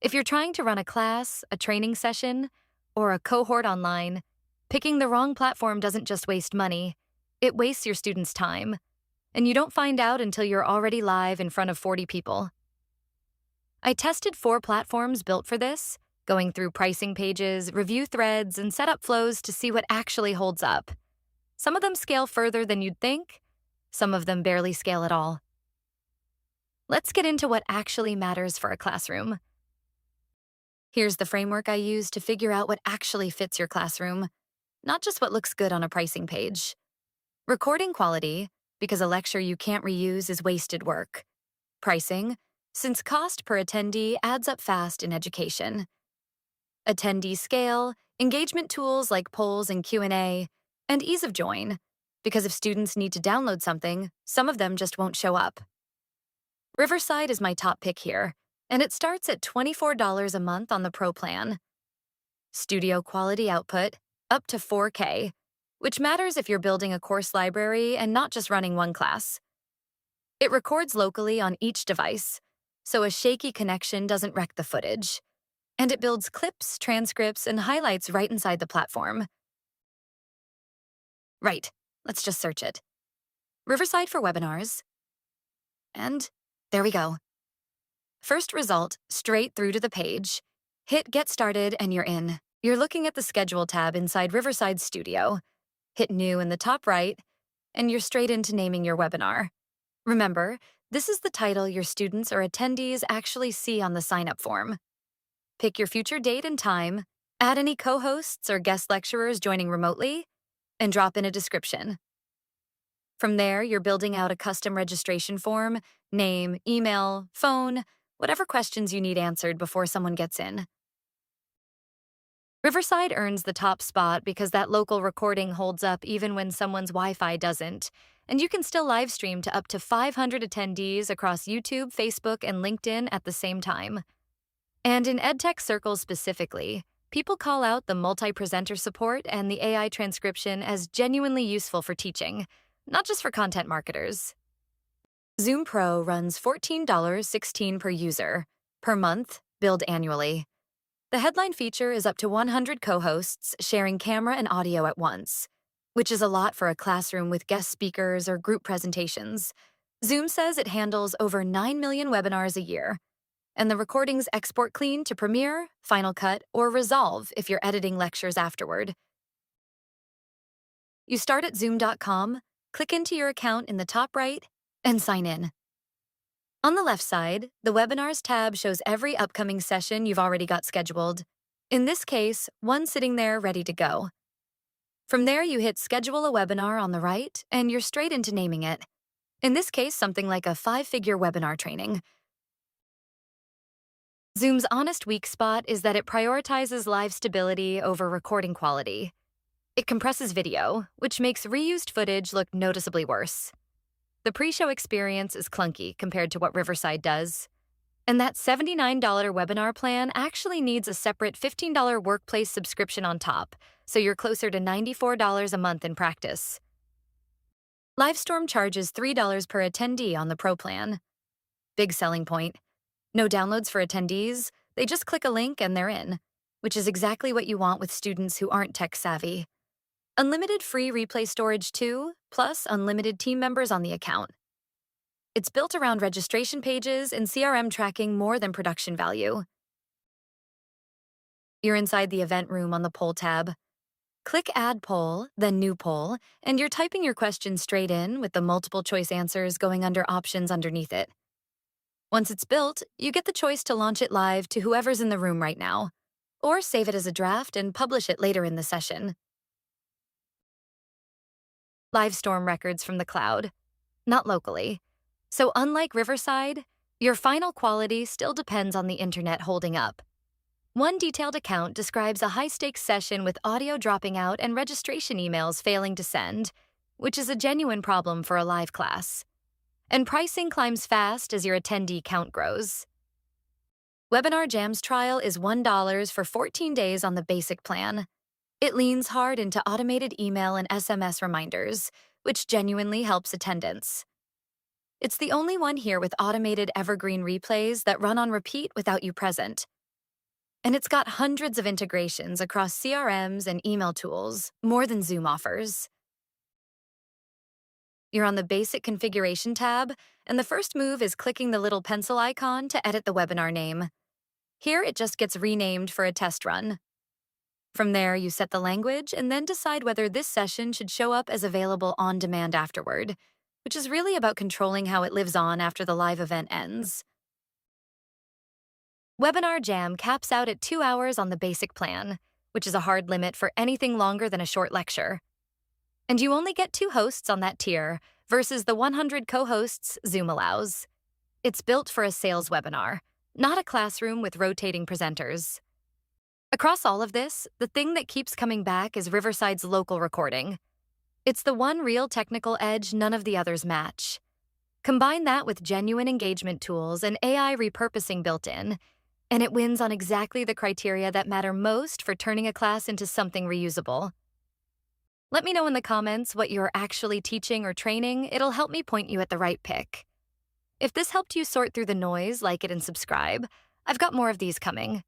If you're trying to run a class, a training session, or a cohort online, picking the wrong platform doesn't just waste money, it wastes your students' time, and you don't find out until you're already live in front of 40 people. I tested 4 platforms built for this, going through pricing pages, review threads, and setup flows to see what actually holds up. Some of them scale further than you'd think, some of them barely scale at all. Let's get into what actually matters for a classroom. Here's the framework I use to figure out what actually fits your classroom, not just what looks good on a pricing page. Recording quality, because a lecture you can't reuse is wasted work. Pricing, since cost per attendee adds up fast in education. Attendee scale, engagement tools like polls and Q&A, and ease of join, because if students need to download something, some of them just won't show up. Riverside is my top pick here, and it starts at $24 a month on the Pro plan. Studio quality output, up to 4K, which matters if you're building a course library and not just running one class. It records locally on each device, so a shaky connection doesn't wreck the footage. And it builds clips, transcripts, and highlights right inside the platform. Right, let's just search it. Riverside for webinars. And there we go. First result, straight through to the page. Hit Get Started and you're in. You're looking at the Schedule tab inside Riverside Studio. Hit New in the top right, and you're straight into naming your webinar. Remember, this is the title your students or attendees actually see on the sign-up form. Pick your future date and time, add any co-hosts or guest lecturers joining remotely, and drop in a description. From there, you're building out a custom registration form, name, email, phone, whatever questions you need answered before someone gets in. Riverside earns the top spot because that local recording holds up even when someone's Wi-Fi doesn't, and you can still live stream to up to 500 attendees across YouTube, Facebook, and LinkedIn at the same time. And in EdTech circles specifically, people call out the multi-presenter support and the AI transcription as genuinely useful for teaching, not just for content marketers. Zoom Pro runs $14.16 per user, per month, billed annually. The headline feature is up to 100 co-hosts sharing camera and audio at once, which is a lot for a classroom with guest speakers or group presentations. Zoom says it handles over 9 million webinars a year, and the recordings export clean to Premiere, Final Cut, or Resolve if you're editing lectures afterward. You start at zoom.com, click into your account in the top right, and sign in. On the left side, the Webinars tab shows every upcoming session you've already got scheduled. In this case, one sitting there ready to go. From there, you hit Schedule a Webinar on the right, and you're straight into naming it. In this case, something like a 5-figure webinar training. Zoom's honest weak spot is that it prioritizes live stability over recording quality. It compresses video, which makes reused footage look noticeably worse. The pre-show experience is clunky compared to what Riverside does. And that $79 webinar plan actually needs a separate $15 workplace subscription on top, so you're closer to $94 a month in practice. Livestorm charges $3 per attendee on the Pro plan. Big selling point. No downloads for attendees, they just click a link and they're in, which is exactly what you want with students who aren't tech-savvy. Unlimited free replay storage too, plus unlimited team members on the account. It's built around registration pages and CRM tracking more than production value. You're inside the event room on the poll tab. Click Add Poll, then New Poll, and you're typing your question straight in with the multiple choice answers going under options underneath it. Once it's built, you get the choice to launch it live to whoever's in the room right now, or save it as a draft and publish it later in the session. Livestorm records from the cloud, not locally. So unlike Riverside, your final quality still depends on the internet holding up. One detailed account describes a high-stakes session with audio dropping out and registration emails failing to send, which is a genuine problem for a live class. And pricing climbs fast as your attendee count grows. Webinar Jams trial is $1 for 14 days on the basic plan. It leans hard into automated email and SMS reminders, which genuinely helps attendance. It's the only one here with automated evergreen replays that run on repeat without you present. And it's got hundreds of integrations across CRMs and email tools, more than Zoom offers. You're on the Basic Configuration tab, and the first move is clicking the little pencil icon to edit the webinar name. Here, it just gets renamed for a test run. From there, you set the language and then decide whether this session should show up as available on demand afterward, which is really about controlling how it lives on after the live event ends. Webinar Jam caps out at 2 hours on the basic plan, which is a hard limit for anything longer than a short lecture. And you only get 2 hosts on that tier versus the 100 co-hosts Zoom allows. It's built for a sales webinar, not a classroom with rotating presenters. Across all of this, the thing that keeps coming back is Riverside's local recording. It's the one real technical edge none of the others match. Combine that with genuine engagement tools and AI repurposing built in, and it wins on exactly the criteria that matter most for turning a class into something reusable. Let me know in the comments what you're actually teaching or training. It'll help me point you at the right pick. If this helped you sort through the noise, like it and subscribe. I've got more of these coming.